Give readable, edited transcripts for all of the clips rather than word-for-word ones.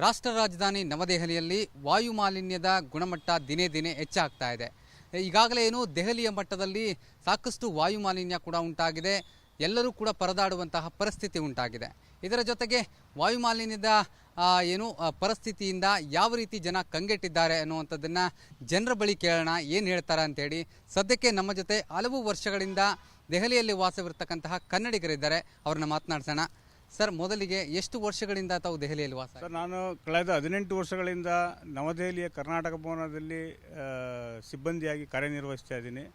ರಾಷ್ಟ್ರ ರಾಜಧಾನಿ ನವದೆಹಲಿಯಲ್ಲಿ ವಾಯು ಮಾಲಿನ್ಯದ ಗುಣಮಟ್ಟ ದಿನೇ ದಿನೇ ಹೆಚ್ಚಾಗ್ತಾ ಇದೆ. ಈಗಾಗಲೇ ದೆಹಲಿಯ ಮಟ್ಟದಲ್ಲಿ ಸಾಕಷ್ಟು ವಾಯು ಮಾಲಿನ್ಯ ಕೂಡ ಉಂಟಾಗಿದೆ. ಎಲ್ಲರೂ ಕೂಡ ಪರದಾಡುವಂತಹ ಪರಿಸ್ಥಿತಿ ಉಂಟಾಗಿದೆ. ಇದರ ಜೊತೆಗೆ ವಾಯು ಮಾಲಿನ್ಯದ ಪರಿಸ್ಥಿತಿಯಿಂದ ಯಾವ ರೀತಿ ಜನ ಕಂಗೆಟ್ಟಿದ್ದಾರೆ ಅನ್ನುವಂಥದ್ದನ್ನು ಜನರ ಬಳಿ ಕೇಳೋಣ, ಏನು ಹೇಳ್ತಾರೆ ಅಂತೇಳಿ. ಸದ್ಯಕ್ಕೆ ನಮ್ಮ ಜೊತೆ ಹಲವು ವರ್ಷಗಳಿಂದ ದೆಹಲಿಯಲ್ಲಿ ವಾಸವಿರ್ತಕ್ಕಂತಹ ಕನ್ನಡಿಗರಿದ್ದಾರೆ, ಅವ್ರನ್ನ ಮಾತನಾಡ್ಸೋಣ. ಸರ್, ಮೊದಲಿಗೆ ಎಷ್ಟು ವರ್ಷಗಳಿಂದ ತಾವು ದೆಹಲಿಯಲ್ಲಿ ವಾಸ? ಸರ್, ನಾನು ಕಳೆದ 18 ವರ್ಷಗಳಿಂದ ನವದೆಹಲಿಯ ಕರ್ನಾಟಕ ಭವನದಲ್ಲಿ ಸಿಬ್ಬಂದಿಯಾಗಿ ಕಾರ್ಯನಿರ್ವಹಿಸ್ತಾ ಇದ್ದೀನಿ.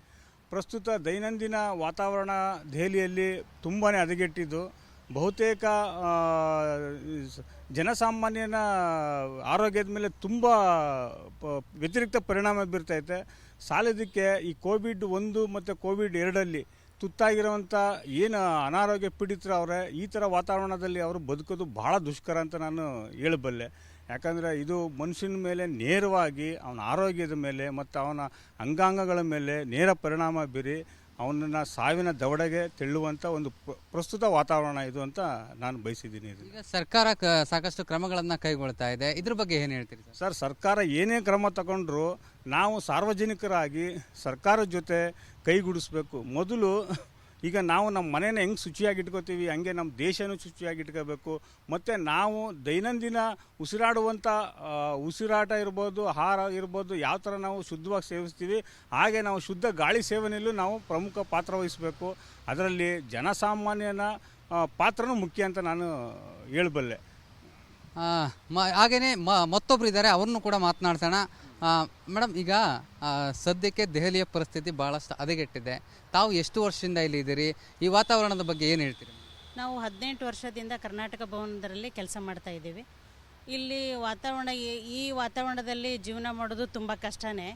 ಪ್ರಸ್ತುತ ದೈನಂದಿನ ವಾತಾವರಣ ದೆಹಲಿಯಲ್ಲಿ ತುಂಬಾ ಹದಗೆಟ್ಟಿದ್ದು, ಬಹುತೇಕ ಜನಸಾಮಾನ್ಯನ ಆರೋಗ್ಯದ ಮೇಲೆ ತುಂಬ ವ್ಯತಿರಿಕ್ತ ಪರಿಣಾಮ ಬೀರ್ತೈತೆ. ಸಾಲದಕ್ಕೆ ಈ ಕೋವಿಡ್-1 ಮತ್ತು ಕೋವಿಡ್-2 ತುತ್ತಾಗಿರುವಂಥ ಏನು ಅನಾರೋಗ್ಯ ಪೀಡಿತರು ಅವರೇ, ಈ ಥರ ವಾತಾವರಣದಲ್ಲಿ ಅವರು ಬದುಕೋದು ಭಾಳ ದುಷ್ಕರ ಅಂತ ನಾನು ಹೇಳಬಲ್ಲೆ. ಯಾಕಂದರೆ ಇದು ಮನುಷ್ಯನ ಮೇಲೆ ನೇರವಾಗಿ ಅವನ ಆರೋಗ್ಯದ ಮೇಲೆ ಮತ್ತು ಅವನ ಅಂಗಾಂಗಗಳ ಮೇಲೆ ನೇರ ಪರಿಣಾಮ ಬೀರಿ ಅವನನ್ನು ಸಾವಿನ ದವಡೆಗೆ ತೆಳ್ಳುವಂಥ ಒಂದು ಪ್ರಸ್ತುತ ವಾತಾವರಣ ಇದು ಅಂತ ನಾನು ಬಯಸಿದ್ದೀನಿ. ಈಗ ಸರ್ಕಾರ ಸಾಕಷ್ಟು ಕ್ರಮಗಳನ್ನು ಕೈಗೊಳ್ತಾ ಇದೆ, ಇದ್ರ ಬಗ್ಗೆ ಏನು ಹೇಳ್ತೀರಿ ಸರ್? ಸರ್ಕಾರ ಏನೇ ಕ್ರಮ ತಗೊಂಡ್ರು ನಾವು ಸಾರ್ವಜನಿಕರಾಗಿ ಸರ್ಕಾರದ ಜೊತೆ ಕೈಗೂಡಿಸ್ಬೇಕು. ಮೊದಲು ಈಗ ನಾವು ನಮ್ಮ ಮನೇನ ಹೆಂಗೆ ಶುಚಿಯಾಗಿ ಇಟ್ಕೋತೀವಿ, ಹಂಗೆ ನಮ್ಮ ದೇಶನೂ ಶುಚಿಯಾಗಿ ಇಟ್ಕೋಬೇಕು. ಮತ್ತು ನಾವು ದೈನಂದಿನ ಉಸಿರಾಡುವಂಥ ಉಸಿರಾಟ ಇರ್ಬೋದು, ಆಹಾರ ಇರ್ಬೋದು, ಯಾವ ಥರ ನಾವು ಶುದ್ಧವಾಗಿ ಸೇವಿಸ್ತೀವಿ, ಹಾಗೆ ನಾವು ಶುದ್ಧ ಗಾಳಿ ಸೇವನೆಯಲ್ಲೂ ನಾವು ಪ್ರಮುಖ ಪಾತ್ರ ವಹಿಸಬೇಕು. ಅದರಲ್ಲಿ ಜನಸಾಮಾನ್ಯನ ಪಾತ್ರನೂ ಮುಖ್ಯ ಅಂತ ನಾನು ಹೇಳಬಲ್ಲೆ. ಹಾಗೆಯೇ ಮತ್ತೊಬ್ಬರು ಇದ್ದಾರೆ, ಅವ್ರನ್ನೂ ಕೂಡ ಮಾತನಾಡ್ಸೋಣ. ಮೇಡಮ್, ಈಗ ಸದ್ಯಕ್ಕೆ ದೆಹಲಿಯ ಪರಿಸ್ಥಿತಿ ಭಾಳಷ್ಟು ಹದಗೆಟ್ಟಿದೆ. ತಾವು ಎಷ್ಟು ವರ್ಷದಿಂದ ಇಲ್ಲಿ ಇದ್ದೀರಿ? ಈ ವಾತಾವರಣದ ಬಗ್ಗೆ ಏನು ಹೇಳ್ತೀರಿ? ನಾವು 18 ವರ್ಷದಿಂದ ಕರ್ನಾಟಕ ಭವನದಲ್ಲಿ ಕೆಲಸ ಮಾಡ್ತಾ ಇದ್ದೀವಿ. ಇಲ್ಲಿ ವಾತಾವರಣ, ಈ ವಾತಾವರಣದಲ್ಲಿ ಜೀವನ ಮಾಡೋದು ತುಂಬ ಕಷ್ಟನೇ.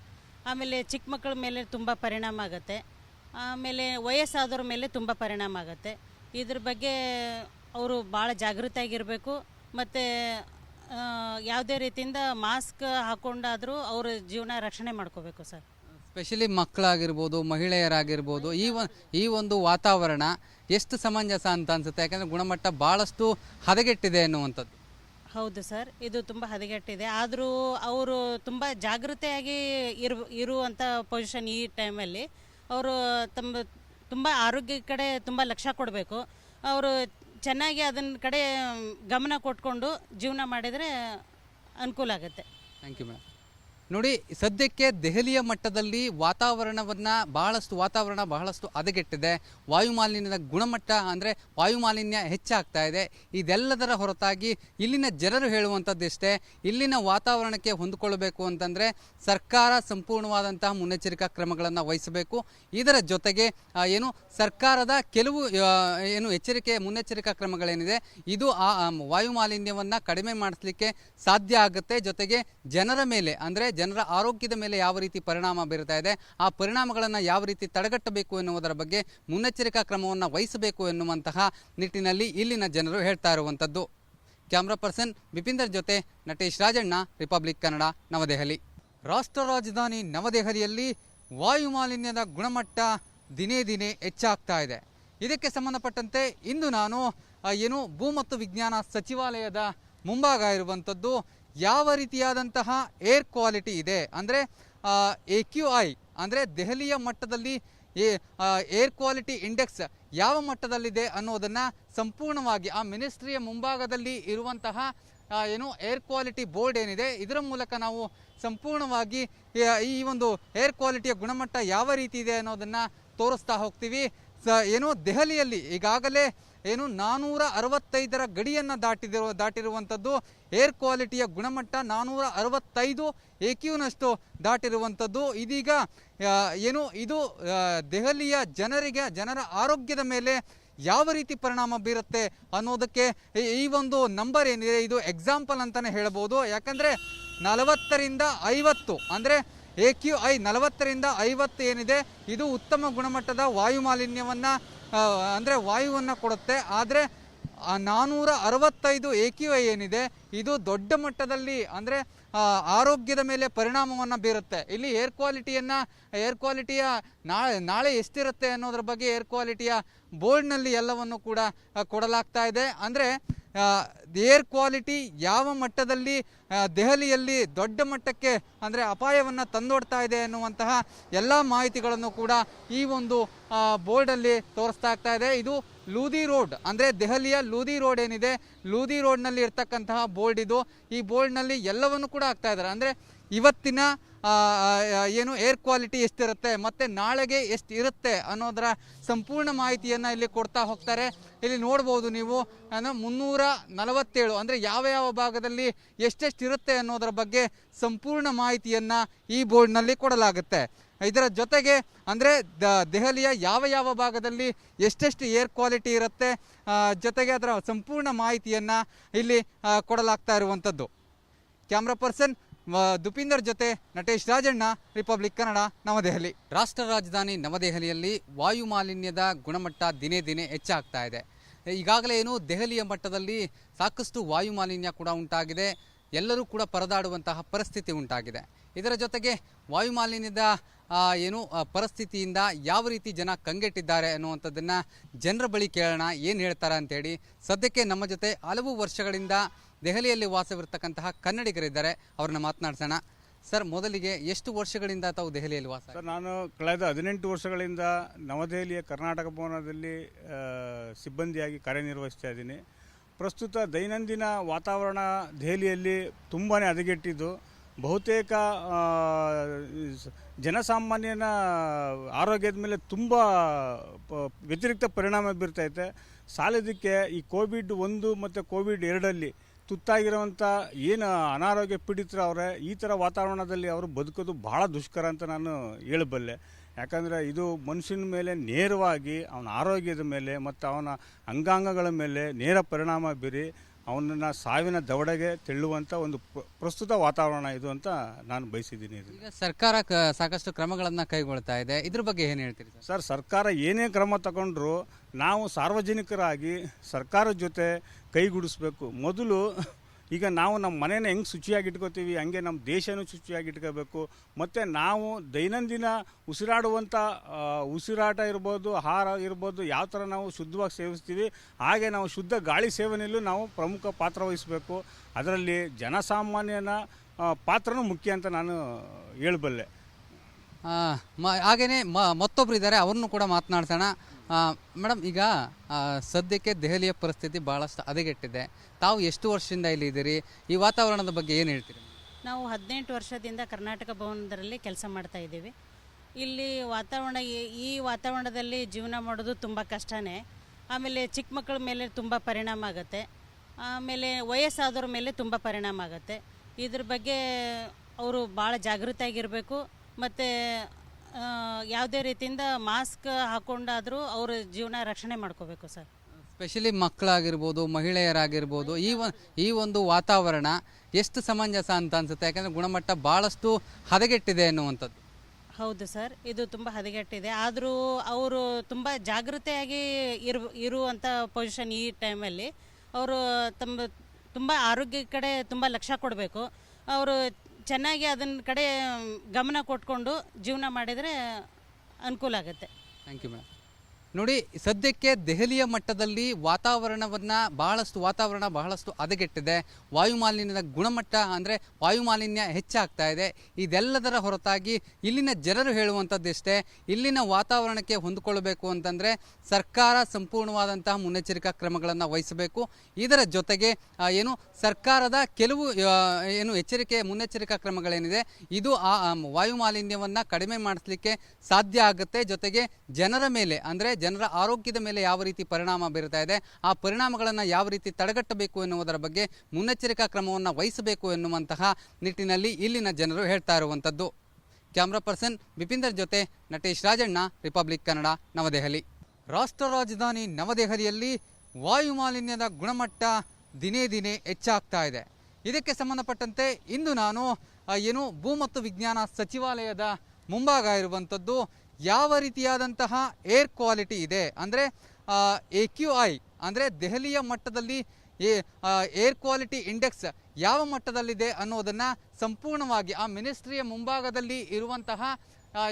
ಆಮೇಲೆ ಚಿಕ್ಕ ಮಕ್ಕಳ ಮೇಲೆ ತುಂಬ ಪರಿಣಾಮ ಆಗುತ್ತೆ. ಆಮೇಲೆ ವಯಸ್ಸಾದವ್ರ ಮೇಲೆ ತುಂಬ ಪರಿಣಾಮ ಆಗುತ್ತೆ. ಇದ್ರ ಬಗ್ಗೆ ಅವರು ಭಾಳ ಜಾಗೃತಿಯಾಗಿರಬೇಕು. ಮತ್ತು ಯಾವುದೇ ರೀತಿಯಿಂದ ಮಾಸ್ಕ್ ಹಾಕ್ಕೊಂಡಾದರೂ ಅವ್ರ ಜೀವನ ರಕ್ಷಣೆ ಮಾಡ್ಕೋಬೇಕು ಸರ್. ಸ್ಪೆಷಲಿ ಮಕ್ಕಳಾಗಿರ್ಬೋದು, ಮಹಿಳೆಯರಾಗಿರ್ಬೋದು, ಈ ಒಂದು ವಾತಾವರಣ ಎಷ್ಟು ಸಮಂಜಸ ಅಂತ ಅನ್ಸುತ್ತೆ? ಯಾಕಂದರೆ ಗುಣಮಟ್ಟ ಭಾಳಷ್ಟು ಹದಗೆಟ್ಟಿದೆ ಅನ್ನುವಂಥದ್ದು. ಹೌದು ಸರ್, ಇದು ತುಂಬ ಹದಗೆಟ್ಟಿದೆ. ಆದರೂ ಅವರು ತುಂಬ ಜಾಗೃತೆಯಾಗಿ ಇರುವಂಥ ಪೊಸಿಷನ್. ಈ ಟೈಮಲ್ಲಿ ಅವರು ತುಂಬ ಆರೋಗ್ಯ ಕಡೆ ತುಂಬ ಲಕ್ಷ್ಯ ಕೊಡಬೇಕು. ಅವರು ಚೆನ್ನಾಗಿ ಅದನ್ನ ಕಡೆ ಗಮನ ಕೊಟ್ಕೊಂಡು ಜೀವನ ಮಾಡಿದರೆ ಅನುಕೂಲ ಆಗುತ್ತೆ. Thank you madam. ನೋಡಿ, ಸದ್ಯಕ್ಕೆ ದೆಹಲಿಯ ಮಟ್ಟದಲ್ಲಿ ವಾತಾವರಣ ಬಹಳಷ್ಟು ಹದಗೆಟ್ಟಿದೆ. ವಾಯುಮಾಲಿನ್ಯದ ಗುಣಮಟ್ಟ ಅಂದರೆ ವಾಯುಮಾಲಿನ್ಯ ಹೆಚ್ಚಾಗ್ತಾ ಇದೆ. ಇದೆಲ್ಲದರ ಹೊರತಾಗಿ ಇಲ್ಲಿನ ಜನರು ಹೇಳುವಂಥದ್ದಿಷ್ಟೇ, ಇಲ್ಲಿನ ವಾತಾವರಣಕ್ಕೆ ಹೊಂದಿಕೊಳ್ಳಬೇಕು ಅಂತಂದರೆ ಸರ್ಕಾರ ಸಂಪೂರ್ಣವಾದಂತಹ ಮುನ್ನೆಚ್ಚರಿಕಾ ಕ್ರಮಗಳನ್ನು ವಹಿಸಬೇಕು. ಇದರ ಜೊತೆಗೆ ಸರ್ಕಾರದ ಕೆಲವು ಮುನ್ನೆಚ್ಚರಿಕಾ ಕ್ರಮಗಳೇನಿದೆ, ಇದು ಆ ವಾಯುಮಾಲಿನ್ಯವನ್ನು ಕಡಿಮೆ ಮಾಡಿಸಲಿಕ್ಕೆ ಸಾಧ್ಯ ಆಗುತ್ತೆ. ಜೊತೆಗೆ ಜನರ ಮೇಲೆ, ಅಂದರೆ ಜನರ ಆರೋಗ್ಯದ ಮೇಲೆ ಯಾವ ರೀತಿ ಪರಿಣಾಮ ಬೀರ್ತಾ ಇದೆ, ಆ ಪರಿಣಾಮಗಳನ್ನು ಯಾವ ರೀತಿ ತಡೆಗಟ್ಟಬೇಕು ಎನ್ನುವುದರ ಬಗ್ಗೆ ಮುನ್ನೆಚ್ಚರಿಕಾ ಕ್ರಮವನ್ನು ವಹಿಸಬೇಕು ಎನ್ನುವಂತಹ ನಿಟ್ಟಿನಲ್ಲಿ ಇಲ್ಲಿನ ಜನರು ಹೇಳ್ತಾ ಇರುವಂಥದ್ದು. ಕ್ಯಾಮ್ರಾ ಪರ್ಸನ್ ಬಿಪಿಂದರ್ ಜೊತೆ ನಟೇಶ್ ರಾಜಣ್ಣ, ರಿಪಬ್ಲಿಕ್ ಕನ್ನಡ, ನವದೆಹಲಿ. ರಾಷ್ಟ್ರ ರಾಜಧಾನಿ ನವದೆಹಲಿಯಲ್ಲಿ ವಾಯು ಮಾಲಿನ್ಯದ ಗುಣಮಟ್ಟ ದಿನೇ ದಿನೇ ಹೆಚ್ಚಾಗ್ತಾ ಇದೆ. ಇದಕ್ಕೆ ಸಂಬಂಧಪಟ್ಟಂತೆ ಇಂದು ನಾನು ಭೂ ಮತ್ತು ವಿಜ್ಞಾನ ಸಚಿವಾಲಯದ ಮುಂಭಾಗ ಇರುವಂಥದ್ದು. ಯಾವ ರೀತಿಯಾದಂತಹ ಏರ್ ಕ್ವಾಲಿಟಿ ಇದೆ ಅಂದರೆ AQI ಅಂದರೆ ದೆಹಲಿಯ ಮಟ್ಟದಲ್ಲಿ ಏರ್ ಕ್ವಾಲಿಟಿ ಇಂಡೆಕ್ಸ್ ಯಾವ ಮಟ್ಟದಲ್ಲಿದೆ ಅನ್ನೋದನ್ನು ಸಂಪೂರ್ಣವಾಗಿ ಆ ಮಿನಿಸ್ಟ್ರಿಯ ಮುಂಭಾಗದಲ್ಲಿ ಇರುವಂತಹ ಏರ್ ಕ್ವಾಲಿಟಿ ಬೋರ್ಡ್ ಏನಿದೆ, ಇದರ ಮೂಲಕ ನಾವು ಸಂಪೂರ್ಣವಾಗಿ ಈ ಒಂದು ಏರ್ ಕ್ವಾಲಿಟಿಯ ಗುಣಮಟ್ಟ ಯಾವ ರೀತಿ ಇದೆ ಅನ್ನೋದನ್ನು ತೋರಿಸ್ತಾ ಹೋಗ್ತೀವಿ. ದೆಹಲಿಯಲ್ಲಿ ಈಗಾಗಲೇ 465ರ ಗಡಿಯನ್ನು ದಾಟಿರುವಂಥದ್ದು. ಏರ್ ಕ್ವಾಲಿಟಿಯ ಗುಣಮಟ್ಟ 465 AQನಷ್ಟು ದಾಟಿರುವಂಥದ್ದು. ಇದೀಗ ಇದು ದೆಹಲಿಯ ಜನರ ಆರೋಗ್ಯದ ಮೇಲೆ ಯಾವ ರೀತಿ ಪರಿಣಾಮ ಬೀರುತ್ತೆ ಅನ್ನೋದಕ್ಕೆ ಈ ಒಂದು ನಂಬರ್ ಏನಿದೆ, ಇದು ಎಕ್ಸಾಂಪಲ್ ಅಂತಲೇ ಹೇಳ್ಬೋದು. ಯಾಕಂದರೆ 40ರಿಂದ 50 ಅಂದರೆ AQI 40ರಿಂದ 50 ಏನಿದೆ, ಇದು ಉತ್ತಮ ಗುಣಮಟ್ಟದ ವಾಯು ಮಾಲಿನ್ಯವನ್ನು ಅಂದರೆ ವಾಯುವನ್ನು ಕೊಡುತ್ತೆ. ಆದರೆ 465 AQI ಏನಿದೆ ಇದು ದೊಡ್ಡ ಮಟ್ಟದಲ್ಲಿ ಅಂದರೆ ಆರೋಗ್ಯದ ಮೇಲೆ ಪರಿಣಾಮವನ್ನು ಬೀರುತ್ತೆ. ಇಲ್ಲಿ ಏರ್ ಕ್ವಾಲಿಟಿಯ ನಾಳೆ ಎಷ್ಟಿರುತ್ತೆ ಅನ್ನೋದ್ರ ಬಗ್ಗೆ ಏರ್ ಕ್ವಾಲಿಟಿಯ ಬೋರ್ಡ್ನಲ್ಲಿ ಎಲ್ಲವನ್ನು ಕೂಡ ಕೊಡಲಾಗ್ತಾ ಇದೆ. ಅಂದರೆ ಏರ್ ಕ್ವಾಲಿಟಿ ಯಾವ ಮಟ್ಟದಲ್ಲಿ ದೆಹಲಿಯಲ್ಲಿ ದೊಡ್ಡ ಮಟ್ಟಕ್ಕೆ ಅಂದರೆ ಅಪಾಯವನ್ನು ತಂದೊಡ್ತಾ ಇದೆ ಅನ್ನುವಂತಹ ಎಲ್ಲ ಮಾಹಿತಿಗಳನ್ನು ಕೂಡ ಈ ಒಂದು ಬೋರ್ಡಲ್ಲಿ ತೋರಿಸ್ತಾ ಆಗ್ತಾ ಇದೆ. ಇದು ಲೂದಿ ರೋಡ್ ಅಂದರೆ ದೆಹಲಿಯ ಲೂದಿ ರೋಡ್ ಏನಿದೆ, ಲೂದಿ ರೋಡ್ನಲ್ಲಿ ಇರ್ತಕ್ಕಂತಹ ಬೋರ್ಡ್ ಇದು. ಈ ಬೋರ್ಡ್ನಲ್ಲಿ ಎಲ್ಲವನ್ನು ಕೂಡ ಆಗ್ತಾ ಇದ್ದಾರೆ. ಅಂದರೆ ಇವತ್ತಿನ ಏನು ಏರ್ ಕ್ವಾಲಿಟಿ ಎಷ್ಟಿರುತ್ತೆ ಮತ್ತು ನಾಳೆಗೆ ಎಷ್ಟು ಇರುತ್ತೆ ಅನ್ನೋದರ ಸಂಪೂರ್ಣ ಮಾಹಿತಿಯನ್ನು ಇಲ್ಲಿ ಕೊಡ್ತಾ ಹೋಗ್ತಾರೆ. ಇಲ್ಲಿ ನೋಡ್ಬೋದು ನೀವು 347 ಅಂದರೆ ಯಾವ ಭಾಗದಲ್ಲಿ ಎಷ್ಟೆಷ್ಟು ಇರುತ್ತೆ ಅನ್ನೋದರ ಬಗ್ಗೆ ಸಂಪೂರ್ಣ ಮಾಹಿತಿಯನ್ನು ಈ ಬೋರ್ಡ್ನಲ್ಲಿ ಕೊಡಲಾಗುತ್ತೆ. ಇದರ ಜೊತೆಗೆ ಅಂದರೆ ದೆಹಲಿಯ ಯಾವ ಭಾಗದಲ್ಲಿ ಎಷ್ಟೆಷ್ಟು ಏರ್ ಕ್ವಾಲಿಟಿ ಇರುತ್ತೆ, ಜೊತೆಗೆ ಅದರ ಸಂಪೂರ್ಣ ಮಾಹಿತಿಯನ್ನು ಇಲ್ಲಿ ಕೊಡಲಾಗ್ತಾ ಇರುವಂಥದ್ದು. ಕ್ಯಾಮ್ರಾ ಪರ್ಸನ್ ದುಪೀಂದರ್ ಜೊತೆ ನಟೇಶ್ ರಾಜಣ್ಣ, ರಿಪಬ್ಲಿಕ್ ಕನ್ನಡ, ನವದೆಹಲಿ. ರಾಷ್ಟ್ರ ರಾಜಧಾನಿ ನವದೆಹಲಿಯಲ್ಲಿ ವಾಯು ಮಾಲಿನ್ಯದ ಗುಣಮಟ್ಟ ದಿನೇ ದಿನೇ ಹೆಚ್ಚಾಗ್ತಾ ಇದೆ. ಈಗಾಗಲೇ ಏನು ದೆಹಲಿಯ ಮಟ್ಟದಲ್ಲಿ ಸಾಕಷ್ಟು ವಾಯು ಮಾಲಿನ್ಯ ಕೂಡ ಉಂಟಾಗಿದೆ. ಎಲ್ಲರೂ ಕೂಡ ಪರದಾಡುವಂತಹ ಪರಿಸ್ಥಿತಿ ಉಂಟಾಗಿದೆ. ಇದರ ಜೊತೆಗೆ ವಾಯು ಮಾಲಿನ್ಯದ ಪರಿಸ್ಥಿತಿಯಿಂದ ಯಾವ ರೀತಿ ಜನ ಕಂಗೆಟ್ಟಿದ್ದಾರೆ ಅನ್ನುವಂಥದ್ದನ್ನು ಜನರ ಬಳಿ ಕೇಳೋಣ, ಏನು ಹೇಳ್ತಾರೆ ಅಂತೇಳಿ. ಸದ್ಯಕ್ಕೆ ನಮ್ಮ ಜೊತೆ ಹಲವು ವರ್ಷಗಳಿಂದ ದೆಹಲಿಯಲ್ಲಿ ವಾಸವಿರ್ತಕ್ಕಂತಹ ಕನ್ನಡಿಗರಿದ್ದಾರೆ, ಅವ್ರನ್ನ ಮಾತನಾಡ್ಸೋಣ. ಸರ್, ಮೊದಲಿಗೆ ಎಷ್ಟು ವರ್ಷಗಳಿಂದ ತಾವು ದೆಹಲಿಯಲ್ಲಿ ವಾಸ? ಸರ್, ನಾನು ಕಳೆದ 18 ವರ್ಷಗಳಿಂದ ನವದೆಹಲಿಯ ಕರ್ನಾಟಕ ಭವನದಲ್ಲಿ ಸಿಬ್ಬಂದಿಯಾಗಿ ಕಾರ್ಯನಿರ್ವಹಿಸ್ತಾ ಇದ್ದೀನಿ. ಪ್ರಸ್ತುತ ದೈನಂದಿನ ವಾತಾವರಣ ದೆಹಲಿಯಲ್ಲಿ ತುಂಬಾ ಹದಗೆಟ್ಟಿದ್ದು, ಬಹುತೇಕ ಜನಸಾಮಾನ್ಯನ ಆರೋಗ್ಯದ ಮೇಲೆ ತುಂಬ ವ್ಯತಿರಿಕ್ತ ಪರಿಣಾಮ ಬೀರ್ತೈತೆ. ಸಾಲದಕ್ಕೆ ಈ ಕೋವಿಡ್ 1 ಮತ್ತು ಕೋವಿಡ್ 2 ತುತ್ತಾಗಿರುವಂಥ ಏನು ಅನಾರೋಗ್ಯ ಪೀಡಿತರು ಅವರೇ, ಈ ಥರ ವಾತಾವರಣದಲ್ಲಿ ಅವರು ಬದುಕೋದು ಭಾಳ ದುಷ್ಕರ ಅಂತ ನಾನು ಹೇಳಬಲ್ಲೆ. ಯಾಕಂದರೆ ಇದು ಮನುಷ್ಯನ ಮೇಲೆ ನೇರವಾಗಿ ಅವನ ಆರೋಗ್ಯದ ಮೇಲೆ ಮತ್ತು ಅವನ ಅಂಗಾಂಗಗಳ ಮೇಲೆ ನೇರ ಪರಿಣಾಮ ಬೀರಿ ಅವನನ್ನು ಸಾವಿನ ದವಡೆಗೆ ತೆಳ್ಳುವಂಥ ಒಂದು ಪ್ರಸ್ತುತ ವಾತಾವರಣ ಇದು ಅಂತ ನಾನು ಬಯಸಿದ್ದೀನಿ. ಈಗ ಸರ್ಕಾರ ಸಾಕಷ್ಟು ಕ್ರಮಗಳನ್ನು ಕೈಗೊಳ್ತಾ ಇದೆ, ಇದ್ರ ಬಗ್ಗೆ ಏನು ಹೇಳ್ತೀರಿ ಸರ್? ಸರ್ಕಾರ ಏನೇ ಕ್ರಮ ತಗೊಂಡ್ರು ನಾವು ಸಾರ್ವಜನಿಕರಾಗಿ ಸರ್ಕಾರದ ಜೊತೆ ಕೈಗೂಡಿಸ್ಬೇಕು. ಮೊದಲು ಈಗ ನಾವು ನಮ್ಮ ಮನೇನ ಹೆಂಗೆ ಶುಚಿಯಾಗಿ ಇಟ್ಕೋತೀವಿ ಹಂಗೆ ನಮ್ಮ ದೇಶನೂ ಶುಚಿಯಾಗಿ ಇಟ್ಕೋಬೇಕು. ಮತ್ತು ನಾವು ದೈನಂದಿನ ಉಸಿರಾಡುವಂಥ ಉಸಿರಾಟ ಇರ್ಬೋದು, ಆಹಾರ ಇರ್ಬೋದು, ಯಾವ ಥರ ನಾವು ಶುದ್ಧವಾಗಿ ಸೇವಿಸ್ತೀವಿ ಹಾಗೆ ನಾವು ಶುದ್ಧ ಗಾಳಿ ಸೇವನೆಯಲ್ಲೂ ನಾವು ಪ್ರಮುಖ ಪಾತ್ರ ವಹಿಸಬೇಕು. ಅದರಲ್ಲಿ ಜನಸಾಮಾನ್ಯನ ಪಾತ್ರನೂ ಮುಖ್ಯ ಅಂತ ನಾನು ಹೇಳಬಲ್ಲೆ. ಹಾಗೆಯೇ ಮತ್ತೊಬ್ಬರು ಇದ್ದಾರೆ, ಅವ್ರನ್ನೂ ಕೂಡ ಮಾತನಾಡ್ಸೋಣ. ಮೇಡಮ್, ಈಗ ಸದ್ಯಕ್ಕೆ ದೆಹಲಿಯ ಪರಿಸ್ಥಿತಿ ಭಾಳಷ್ಟು ಹದಗೆಟ್ಟಿದೆ. ತಾವು ಎಷ್ಟು ವರ್ಷದಿಂದ ಇಲ್ಲಿ ಇದ್ದೀರಿ? ಈ ವಾತಾವರಣದ ಬಗ್ಗೆ ಏನು ಹೇಳ್ತೀರಿ? ನಾವು 18 ವರ್ಷದಿಂದ ಕರ್ನಾಟಕ ಭವನದಲ್ಲಿ ಕೆಲಸ ಮಾಡ್ತಾ ಇದ್ದೀವಿ. ಇಲ್ಲಿ ವಾತಾವರಣ ಈ ವಾತಾವರಣದಲ್ಲಿ ಜೀವನ ಮಾಡೋದು ತುಂಬ ಕಷ್ಟನೇ. ಆಮೇಲೆ ಚಿಕ್ಕ ಮಕ್ಕಳ ಮೇಲೆ ತುಂಬ ಪರಿಣಾಮ ಆಗುತ್ತೆ. ಆಮೇಲೆ ವಯಸ್ಸಾದವ್ರ ಮೇಲೆ ತುಂಬ ಪರಿಣಾಮ ಆಗುತ್ತೆ. ಇದ್ರ ಬಗ್ಗೆ ಅವರು ಭಾಳ ಜಾಗೃತಿಯಾಗಿರಬೇಕು. ಮತ್ತು ಯಾವುದೇ ರೀತಿಯಿಂದ ಮಾಸ್ಕ್ ಹಾಕ್ಕೊಂಡಾದರೂ ಅವ್ರ ಜೀವನ ರಕ್ಷಣೆ ಮಾಡ್ಕೋಬೇಕು ಸರ್. ಸ್ಪೆಷಲಿ ಮಕ್ಕಳಾಗಿರ್ಬೋದು, ಮಹಿಳೆಯರಾಗಿರ್ಬೋದು, ಈ ಒಂದು ವಾತಾವರಣ ಎಷ್ಟು ಸಮಂಜಸ ಅಂತ ಅನಿಸುತ್ತೆ? ಯಾಕಂದರೆ ಗುಣಮಟ್ಟ ಭಾಳಷ್ಟು ಹದಗೆಟ್ಟಿದೆ ಅನ್ನುವಂಥದ್ದು. ಹೌದು ಸರ್, ಇದು ತುಂಬ ಹದಗೆಟ್ಟಿದೆ. ಆದರೂ ಅವರು ತುಂಬ ಜಾಗೃತೆಯಾಗಿ ಇರುವಂಥ ಪೊಸಿಷನ್ ಈ ಟೈಮಲ್ಲಿ. ಅವರು ತುಂಬ ಆರೋಗ್ಯ ಕಡೆ ತುಂಬ ಲಕ್ಷ್ಯ ಕೊಡಬೇಕು. ಅವರು ಚೆನ್ನಾಗಿ ಅದನ್ನ ಕಡೆ ಗಮನ ಕೊಟ್ಕೊಂಡು ಜೀವನ ಮಾಡಿದರೆ ಅನುಕೂಲ ಆಗುತ್ತೆ. Thank you madam. ನೋಡಿ, ಸದ್ಯಕ್ಕೆ ದೆಹಲಿಯ ಮಟ್ಟದಲ್ಲಿ ವಾತಾವರಣ ಬಹಳಷ್ಟು ಹದಗೆಟ್ಟಿದೆ. ವಾಯು ಮಾಲಿನ್ಯದ ಗುಣಮಟ್ಟ ಅಂದರೆ ವಾಯು ಮಾಲಿನ್ಯ ಹೆಚ್ಚಾಗ್ತಾ ಇದೆ. ಇದೆಲ್ಲದರ ಹೊರತಾಗಿ ಇಲ್ಲಿನ ಜನರು ಹೇಳುವಂಥದ್ದಿಷ್ಟೇ, ಇಲ್ಲಿನ ವಾತಾವರಣಕ್ಕೆ ಹೊಂದಿಕೊಳ್ಳಬೇಕು ಅಂತಂದರೆ ಸರ್ಕಾರ ಸಂಪೂರ್ಣವಾದಂತಹ ಮುನ್ನೆಚ್ಚರಿಕಾ ಕ್ರಮಗಳನ್ನು ವಹಿಸಬೇಕು. ಇದರ ಜೊತೆಗೆ ಸರ್ಕಾರದ ಕೆಲವು ಮುನ್ನೆಚ್ಚರಿಕಾ ಕ್ರಮಗಳೇನಿದೆ ಇದು ವಾಯು ಮಾಲಿನ್ಯವನ್ನು ಕಡಿಮೆ ಮಾಡಿಸಲಿಕ್ಕೆ ಸಾಧ್ಯ ಆಗುತ್ತೆ. ಜೊತೆಗೆ ಜನರ ಮೇಲೆ ಅಂದರೆ ಜನರ ಆರೋಗ್ಯದ ಮೇಲೆ ಯಾವ ರೀತಿ ಪರಿಣಾಮ ಬೀರ್ತಾ ಇದೆ, ಆ ಪರಿಣಾಮಗಳನ್ನು ಯಾವ ರೀತಿ ತಡೆಗಟ್ಟಬೇಕು ಎನ್ನುವುದರ ಬಗ್ಗೆ ಮುನ್ನೆಚ್ಚರಿಕಾ ಕ್ರಮವನ್ನು ವಹಿಸಬೇಕು ಎನ್ನುವಂತಹ ನಿಟ್ಟಿನಲ್ಲಿ ಇಲ್ಲಿನ ಜನರು ಹೇಳ್ತಾ ಇರುವಂಥದ್ದು. ಕ್ಯಾಮ್ರಾ ಪರ್ಸನ್ ಬಿಪಿಂದರ್ ಜೊತೆ ನಟೇಶ್ ರಾಜಣ್ಣ, ರಿಪಬ್ಲಿಕ್ ಕನ್ನಡ, ನವದೆಹಲಿ. ರಾಷ್ಟ್ರ ರಾಜಧಾನಿ ನವದೆಹಲಿಯಲ್ಲಿ ವಾಯು ಮಾಲಿನ್ಯದ ಗುಣಮಟ್ಟ ದಿನೇ ದಿನೇ ಹೆಚ್ಚಾಗ್ತಾ ಇದೆ. ಇದಕ್ಕೆ ಸಂಬಂಧಪಟ್ಟಂತೆ ಇಂದು ನಾನು ಭೂ ಮತ್ತು ವಿಜ್ಞಾನ ಸಚಿವಾಲಯದ ಮುಂಭಾಗ ಇರುವಂಥದ್ದು. ಯಾವ ರೀತಿಯಾದಂತಹ ಏರ್ ಕ್ವಾಲಿಟಿ ಇದೆ ಅಂದರೆ AQI ಅಂದರೆ ದೆಹಲಿಯ ಮಟ್ಟದಲ್ಲಿ ಏರ್ ಕ್ವಾಲಿಟಿ ಇಂಡೆಕ್ಸ್ ಯಾವ ಮಟ್ಟದಲ್ಲಿದೆ ಅನ್ನೋದನ್ನು ಸಂಪೂರ್ಣವಾಗಿ ಆ ಮಿನಿಸ್ಟ್ರಿಯ ಮುಂಭಾಗದಲ್ಲಿ ಇರುವಂತಹ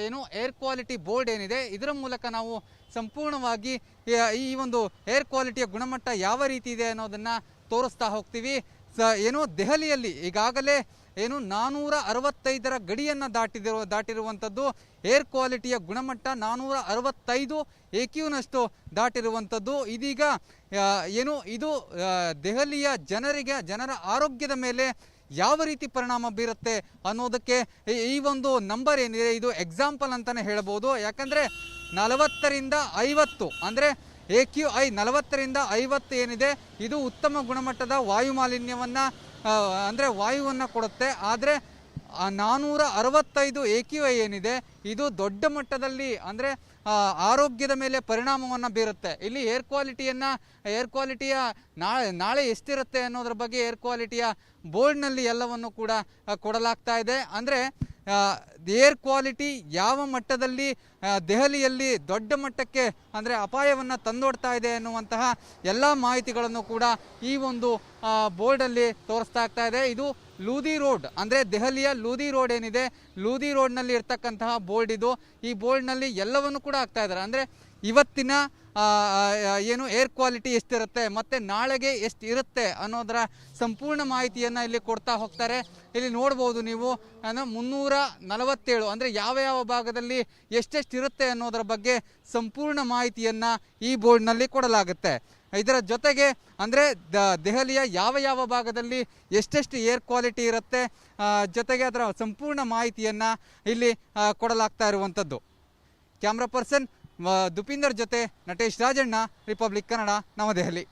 ಏನು ಏರ್ ಕ್ವಾಲಿಟಿ ಬೋರ್ಡ್ ಏನಿದೆ ಇದರ ಮೂಲಕ ನಾವು ಸಂಪೂರ್ಣವಾಗಿ ಈ ಒಂದು ಏರ್ ಕ್ವಾಲಿಟಿಯ ಗುಣಮಟ್ಟ ಯಾವ ರೀತಿ ಇದೆ ಅನ್ನೋದನ್ನು ತೋರಿಸ್ತಾ ಹೋಗ್ತೀವಿ. ಏನು ದೆಹಲಿಯಲ್ಲಿ ಈಗಾಗಲೇ ಏನು 465ರ ಗಡಿಯನ್ನು ದಾಟಿರುವಂಥದ್ದು ಏರ್ ಕ್ವಾಲಿಟಿಯ ಗುಣಮಟ್ಟ 465 AQನಷ್ಟು ದಾಟಿರುವಂಥದ್ದು. ಇದೀಗ ಏನು ಇದು ದೆಹಲಿಯ ಜನರ ಆರೋಗ್ಯದ ಮೇಲೆ ಯಾವ ರೀತಿ ಪರಿಣಾಮ ಬೀರುತ್ತೆ ಅನ್ನೋದಕ್ಕೆ ಈ ಒಂದು ನಂಬರ್ ಏನಿದೆ ಇದು ಎಕ್ಸಾಂಪಲ್ ಅಂತಲೇ ಹೇಳ್ಬೋದು. ಯಾಕಂದರೆ 40ರಿಂದ 50 ಅಂದರೆ AQI 40ರಿಂದ 50 ಏನಿದೆ ಇದು ಉತ್ತಮ ಗುಣಮಟ್ಟದ ವಾಯು ಮಾಲಿನ್ಯವನ್ನು ಅಂದರೆ ವಾಯುವನ್ನು ಕೊಡುತ್ತೆ. ಆದರೆ 465 AQI ಏನಿದೆ ಇದು ದೊಡ್ಡ ಮಟ್ಟದಲ್ಲಿ ಅಂದರೆ ಆರೋಗ್ಯದ ಮೇಲೆ ಪರಿಣಾಮವನ್ನು ಬೀರುತ್ತೆ. ಇಲ್ಲಿ ಏರ್ ಕ್ವಾಲಿಟಿಯ ನಾಳೆ ಎಷ್ಟಿರುತ್ತೆ ಅನ್ನೋದ್ರ ಬಗ್ಗೆ ಏರ್ ಕ್ವಾಲಿಟಿಯ ಬೋರ್ಡ್ನಲ್ಲಿ ಎಲ್ಲವನ್ನು ಕೂಡ ಕೊಡಲಾಗ್ತಾ ಇದೆ. ಅಂದರೆ ಏರ್ ಕ್ವಾಲಿಟಿ ಯಾವ ಮಟ್ಟದಲ್ಲಿ ದೆಹಲಿಯಲ್ಲಿ ದೊಡ್ಡ ಮಟ್ಟಕ್ಕೆ ಅಂದರೆ ಅಪಾಯವನ್ನು ತಂದೊಡ್ತಾ ಇದೆ ಅನ್ನುವಂತಹ ಎಲ್ಲ ಮಾಹಿತಿಗಳನ್ನು ಕೂಡ ಈ ಒಂದು ಬೋರ್ಡಲ್ಲಿ ತೋರಿಸ್ತಾ ಆಗ್ತಾ ಇದೆ. ಇದು ಲೂದಿ ರೋಡ್ ಅಂದರೆ ದೆಹಲಿಯ ಲೂದಿ ರೋಡ್ ಏನಿದೆ ಲೂದಿ ರೋಡ್ನಲ್ಲಿ ಇರ್ತಕ್ಕಂತಹ ಬೋರ್ಡ್ ಇದು. ಈ ಬೋರ್ಡ್ನಲ್ಲಿ ಎಲ್ಲವನ್ನು ಕೂಡ ಆಗ್ತಾ ಇದ್ದಾರೆ. ಅಂದರೆ ಇವತ್ತಿನ ಏನು ಏರ್ ಕ್ವಾಲಿಟಿ ಎಷ್ಟಿರುತ್ತೆ ಮತ್ತು ನಾಳೆಗೆ ಎಷ್ಟು ಇರುತ್ತೆ ಅನ್ನೋದರ ಸಂಪೂರ್ಣ ಮಾಹಿತಿಯನ್ನು ಇಲ್ಲಿ ಕೊಡ್ತಾ ಹೋಗ್ತಾರೆ. ಇಲ್ಲಿ ನೋಡ್ಬೋದು ನೀವು 347 ಅಂದರೆ ಯಾವ ಭಾಗದಲ್ಲಿ ಎಷ್ಟೆಷ್ಟು ಇರುತ್ತೆ ಅನ್ನೋದರ ಬಗ್ಗೆ ಸಂಪೂರ್ಣ ಮಾಹಿತಿಯನ್ನು ಈ ಬೋರ್ಡ್ನಲ್ಲಿ ಕೊಡಲಾಗುತ್ತೆ. ಇದರ ಜೊತೆಗೆ ಅಂದರೆ ದೆಹಲಿಯ ಯಾವ ಭಾಗದಲ್ಲಿ ಎಷ್ಟೆಷ್ಟು ಏರ್ ಕ್ವಾಲಿಟಿ ಇರುತ್ತೆ ಜೊತೆಗೆ ಅದರ ಸಂಪೂರ್ಣ ಮಾಹಿತಿಯನ್ನು ಇಲ್ಲಿ ಕೊಡಲಾಗ್ತಾ ಇರುವಂಥದ್ದು. ಕ್ಯಾಮ್ರಾ ಪರ್ಸನ್ ದುಪೀಂದರ್ ಜೊತೆ ನಟೇಶ್ ರಾಜಣ್ಣ, ರಿಪಬ್ಲಿಕ್ ಕನ್ನಡ, ನವದೆಹಲಿ.